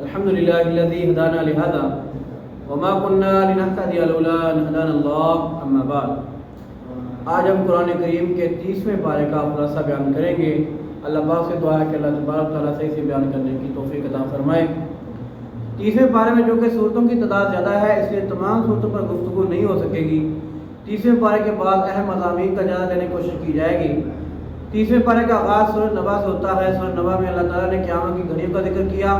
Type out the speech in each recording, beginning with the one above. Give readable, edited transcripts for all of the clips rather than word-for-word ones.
الحمد للہ الذی ہدانا لہذا وما كنا لنهتدی لولا ان ہدانا اللہ اما بعد۔ آج ہم قرآن کریم کے 30ویں پارے کا خلاصہ بیان کریں گے۔ اللہ پاک سے دعا ہے کہ اللہ تبارک تعالیٰ صحیح سے بیان کرنے کی توفیق عطا فرمائے۔ 30ویں پارے میں جو کہ صورتوں کی تعداد زیادہ ہے، اس لیے تمام صورتوں پر گفتگو نہیں ہو سکے گی۔ 30ویں پارے کے بعد اہم مضامین کا جائزہ لینے کی کوشش کی جائے گی۔ 30ویں پارے کا آغاز سورۃ نبا سے ہوتا ہے۔ سورۃ نبا میں اللہ تعالیٰ نے قیامت کی گھڑیوں کا ذکر کیا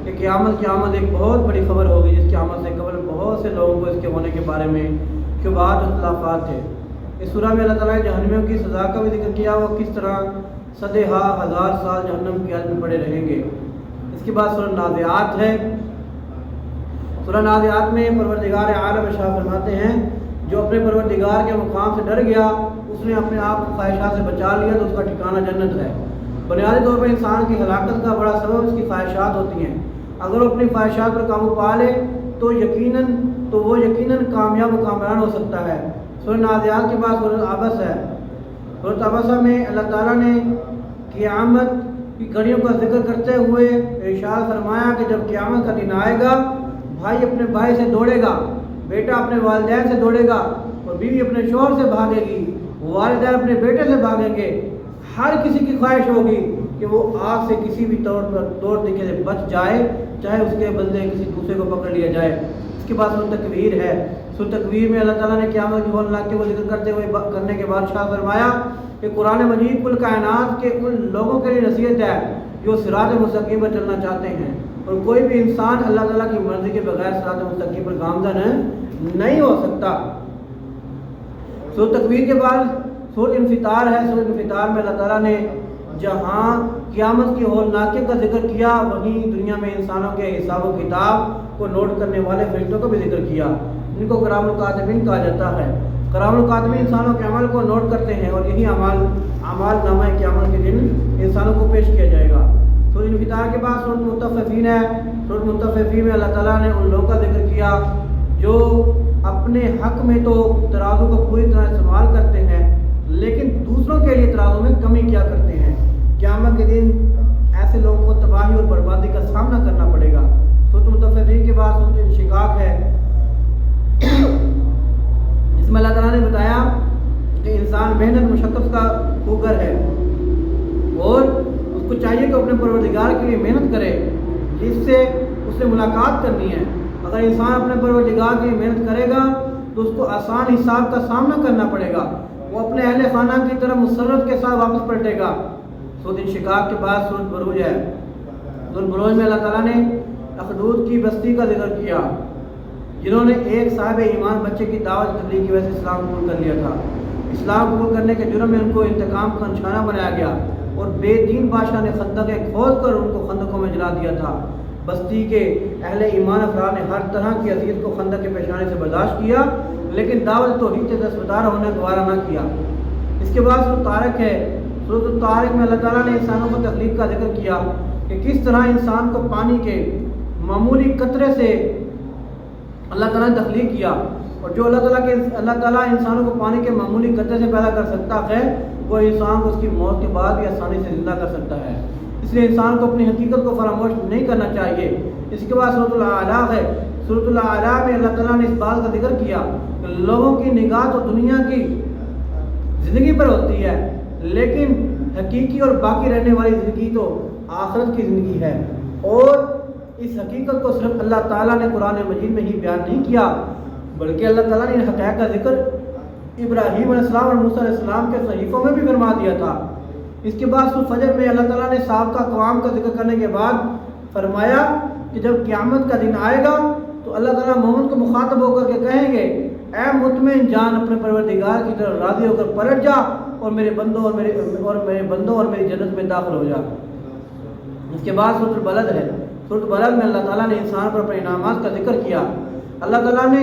کہ قیامت ایک بہت بڑی خبر ہوگی، جس قیامت سے قبل بہت سے لوگوں کو اس کے ہونے کے بارے میں شبہات و اختلافات تھے۔ اس سورہ میں اللہ تعالیٰ نے جہنمیوں کی سزا کا بھی ذکر کیا، وہ کس طرح صدے ہا ہزار سال جہنم کی حالت میں پڑے رہیں گے۔ اس کے بعد سورہ نازعات ہے۔ سورہ نازعات میں پروردگار عالم ارشاد فرماتے ہیں، جو اپنے پروردگار کے مقام سے ڈر گیا، اس نے اپنے آپ کو خواہشات سے بچا لیا تو اس کا ٹھکانہ جنت ہے۔ بنیادی طور پر انسان کی ہلاکت کا بڑا سبب اس کی خواہشات ہوتی ہیں۔ اگر وہ اپنی خواہشات پر قابو پا لے تو وہ یقیناً کامیاب و کامران ہو سکتا ہے۔ سورہ نازعات کے بعد سورہ عبس ہے۔ سورہ عبس میں اللہ تعالیٰ نے قیامت کی گھڑیوں کا ذکر کرتے ہوئے ارشاد فرمایا کہ جب قیامت کا دن آئے گا، بھائی اپنے بھائی سے دوڑے گا، بیٹا اپنے والدین سے دوڑے گا، اور بیوی اپنے شوہر سے بھاگے گی، والدین اپنے بیٹے سے بھاگیں گے۔ ہر کسی کی خواہش ہوگی کہ وہ آگ سے کسی بھی طور پر طریقے سے بچ جائے، چاہے اس کے بدلے کسی دوسرے کو پکڑ لیا جائے۔ اس کے بعد سورۃ تکویر ہے۔ سورۃ تکویر میں اللہ تعالیٰ نے قیامت کی ہولناکی کو ذکر کرنے کے بعد شاہ فرمایا کہ قرآن مجید کل کائنات کے ان لوگوں کے لیے نصیحت ہے جو صراط مستقیم پر چلنا چاہتے ہیں، اور کوئی بھی انسان اللہ تعالیٰ کی مرضی کے بغیر صراط مستقیم پر گامزن نہیں ہو سکتا۔ سورۃ تکویر کے بعد سورۃ انفطار ہے۔ سورۃ انفطار میں اللہ تعالیٰ نے جہاں قیامت کی ہولناکی کا ذکر کیا، وہیں دنیا میں انسانوں کے حساب و کتاب کو نوٹ کرنے والے فرشتوں کا بھی ذکر کیا، جن کو کرام الکاتبین کہا جاتا ہے۔ کرام الکاتبین انسانوں کے عمل کو نوٹ کرتے ہیں، اور یہی اعمال نامہ قیامت کے دن انسانوں کو پیش کیا جائے گا۔ سورۃ انفطار کے بعد سورۃ مطففین ہے۔ سورۃ مطففین میں اللہ تعالیٰ نے ان لوگوں کا ذکر کیا جو اپنے حق میں تو ترازو کو پوری طرح استعمال کرتے ہیں، لیکن دوسروں کے لیے ترازو میں کمی کیا کرتے ہیں۔ قیامت کے دن ایسے لوگوں کو تباہی اور بربادی کا سامنا کرنا پڑے گا۔ سورۃ مطففین کے بعد سورۃ انشقاق ہے۔ اس میں اللہ تعالیٰ نے بتایا کہ انسان محنت مشقت کا خوگر ہے، اور اس کو چاہیے کہ اپنے پروردگار کے لیے محنت کرے، جس سے اس سے ملاقات کرنی ہے۔ اگر انسان اپنے پروردگار کے لیے محنت کرے گا تو اس کو آسان حساب کا سامنا کرنا پڑے گا، وہ اپنے اہل خانہ کی طرف مسرت کے ساتھ واپس پلٹے گا۔ سورۃ انشقاق کے بعد سورۃ بروج ہے۔ سورۃ بروج میں اللہ تعالیٰ نے اخدود کی بستی کا ذکر کیا، جنہوں نے ایک صاحب ایمان بچے کی دعوت تبلیغ کی وجہ سے اسلام قبول کر لیا تھا۔ اسلام قبول کرنے کے جرم میں ان کو انتقام کا نشانہ بنایا گیا، اور بے دین بادشاہ نے خندقیں کھود کر ان کو خندقوں میں جلا دیا تھا۔ بستی کے اہل ایمان افراد نے ہر طرح کی اذیت کو خندق کے پیشانے سے برداشت کیا، لیکن دعوت توحید سے دستبردار ہونے گوارا نہ کیا۔ اس کے بعد سورۃ طارق ہے۔ سورۃ طارق میں اللہ تعالیٰ نے انسانوں کو تخلیق کا ذکر کیا کہ کس طرح انسان کو پانی کے معمولی قطرے سے اللہ تعالیٰ نے تخلیق کیا، اور جو اللہ تعالیٰ انسانوں کو پانی کے معمولی قطرے سے پیدا کر سکتا ہے، وہ انسان کو اس کی موت کے بعد بھی آسانی سے زندہ کر سکتا ہے۔ اس لیے انسان کو اپنی حقیقت کو فراموش نہیں کرنا چاہیے۔ اس کے بعد سورۃ الاعلیٰ ہے۔ سورۃ الاعلیٰ میں اللہ تعالیٰ نے اس بات کا ذکر کیا کہ لوگوں کی نگاہ تو دنیا کی زندگی پر ہوتی ہے، لیکن حقیقی اور باقی رہنے والی زندگی تو آخرت کی زندگی ہے، اور اس حقیقت کو صرف اللہ تعالیٰ نے قرآن مجید میں ہی بیان نہیں کیا، بلکہ اللہ تعالیٰ نے ان حقائق کا ذکر ابراہیم علیہ السلام اور موسیٰ علیہ السلام کے صحیفوں میں بھی فرما دیا تھا۔ اس کے بعد سورۃ فجر میں اللہ تعالیٰ نے سابقہ اقوام کا ذکر کرنے کے بعد فرمایا کہ جب قیامت کا دن آئے گا تو اللہ تعالیٰ مومن کو مخاطب ہو کر کے کہیں گے، اے مطمئن جان اپنے پروردگار کی طرف راضی ہو کر پلٹ جا، اور میرے بندوں اور میری جنت میں داخل ہو جا۔ اس کے بعد سورۃ البلد ہے۔ سورۃ البلد میں اللہ تعالیٰ نے انسان پر اپنے انعامات کا ذکر کیا۔ اللہ تعالیٰ نے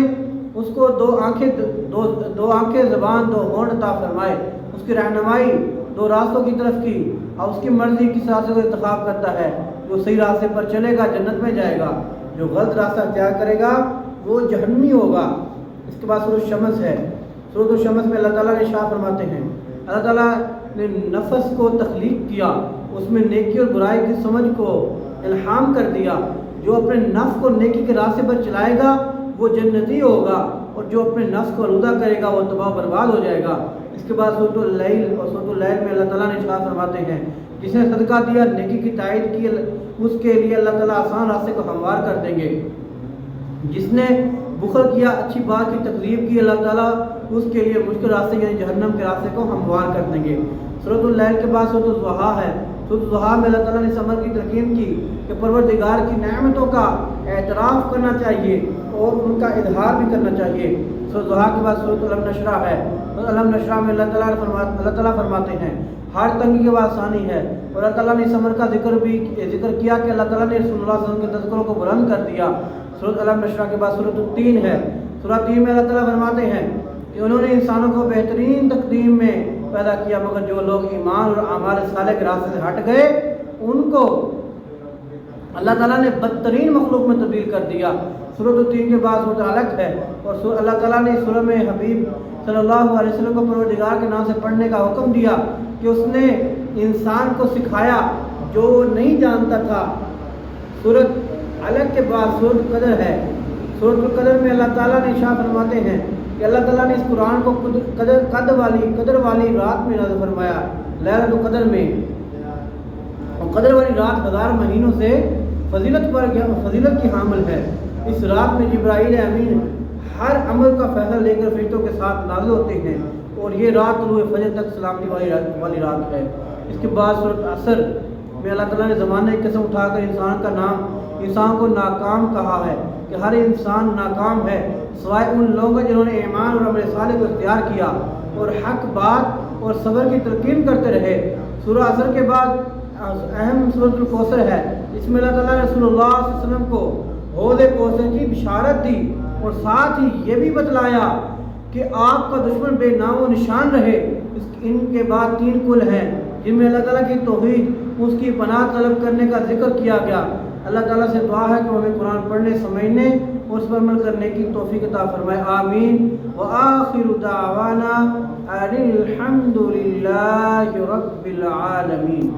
اس کو دو آنکھیں زبان دو ہونٹ عطا فرمائے، اس کی رہنمائی 2 راستوں کی طرف کی، اور اس کی مرضی کس راستے کو انتخاب کرتا ہے۔ جو صحیح راستے پر چلے گا جنت میں جائے گا، جو غلط راستہ اختیار کرے گا وہ جہنمی ہوگا۔ اس کے بعد سورۃ الشمس ہے۔ سورۃ الشمس میں اللہ تعالیٰ نے ارشاد فرماتے ہیں، اللہ تعالیٰ نے نفس کو تخلیق کیا، اس میں نیکی اور برائی کی سمجھ کو الہام کر دیا، جو اپنے نفس کو نیکی کے راستے پر چلائے گا وہ جنتی ہوگا، اور جو اپنے نفس کو آلودہ کرے گا وہ تباہ برباد ہو جائے گا۔ اس کے بعد سورۃ اللیل اور سورۃ اللیل میں اللہ تعالیٰ نے ارشاد فرماتے ہیں جس نے صدقہ دیا، نیکی کی تائید کی، اس کے لیے اللہ تعالیٰ آسان راستے کو ہموار کر دیں گے۔ جس نے بخل کیا، اچھی بات کی تکذیب کی، اللہ تعالیٰ اس کے لیے مشکل راستے یعنی جہنم کے راستے کو ہموار کر دیں گے۔ سورۃ اللیل کے بعد سورۃ الضحیٰ ہے۔ سورۃ الضحیٰ میں اللہ تعالیٰ نے صبر کی تلقین کی کہ پروردگار کی نعمتوں کا اعتراف کرنا چاہیے اور ان کا اظہار بھی کرنا چاہیے۔ سورۃ الضحیٰ کے بعد سورۃ الم نشرح ہے۔ سورۃ الم نشرح میں اللہ تعالیٰ فرماتے ہیں ہر تنگی کے بعد آسانی ہے، اور اللہ تعالیٰ نے صبر کا ذکر کیا کہ اللہ تعالیٰ نے رسول اللہ صلی اللہ علیہ وسلم کے تذکروں کو بلند کر دیا۔ سورۃ الم نشرح کے بعد سورۃ التین ہے۔ سورۃ تین میں اللہ تعالیٰ فرماتے ہیں کہ انہوں نے انسانوں کو بہترین تقدیم میں پیدا کیا، مگر جو لوگ ایمان اور اعمال صالح کے راستے سے ہٹ گئے ان کو اللہ تعالیٰ نے بدترین مخلوق میں تبدیل کر دیا۔ سورۃ التین کے بعد سورۃ علق ہے، اور اللہ تعالیٰ نے سورہ میں حبیب صلی اللہ علیہ وسلم کو پروردگار کے نام سے پڑھنے کا حکم دیا کہ اس نے انسان کو سکھایا جو نہیں جانتا تھا۔ سورۃ علق کے بعد سورۃ قدر ہے۔ سورۃ القدر میں اللہ تعالیٰ نے ارشاد فرماتے ہیں کہ اللہ تعالیٰ نے اس قرآن کو قدر والی رات میں نازل فرمایا، لیلۃ القدر میں، اور قدر والی رات 1000 مہینوں سے فضیلت کی حامل ہے۔ اس رات میں جبرائیل امین ہر عمل کا فیصلہ لے کر فرشتوں کے ساتھ نازل ہوتے ہیں، اور یہ رات طلوع فجر تک سلامتی والی رات ہے۔ اس کے بعد سورۃ عصر میں اللہ تعالیٰ نے زمانے کی قسم اٹھا کر انسان کو ناکام کہا ہے کہ ہر انسان ناکام ہے سوائے ان لوگوں جنہوں نے ایمان اور عمل صالح کو اختیار کیا اور حق بات اور صبر کی تلقین کرتے رہے۔ سورہ عصر کے بعد اہم سورۃ الکوثر ہے، جس میں اللہ تعالیٰ نے رسول اللہ صلی اللہ علیہ وسلم کو حوض کوثر کی بشارت دی اور ساتھ ہی یہ بھی بتلایا کہ آپ کا دشمن بے نام و نشان رہے۔ ان کے بعد 3 کل ہیں جن میں اللہ تعالیٰ کی توحید، اس کی پناہ طلب کرنے کا ذکر کیا گیا۔ اللہ تعالیٰ سے دعا ہے کہ وہ ہمیں قرآن پڑھنے، سمجھنے اور اس پر عمل کرنے کی توفیق عطا فرمائے، آمین۔ وآخر دعوانا ان الحمد للہ رب العالمین۔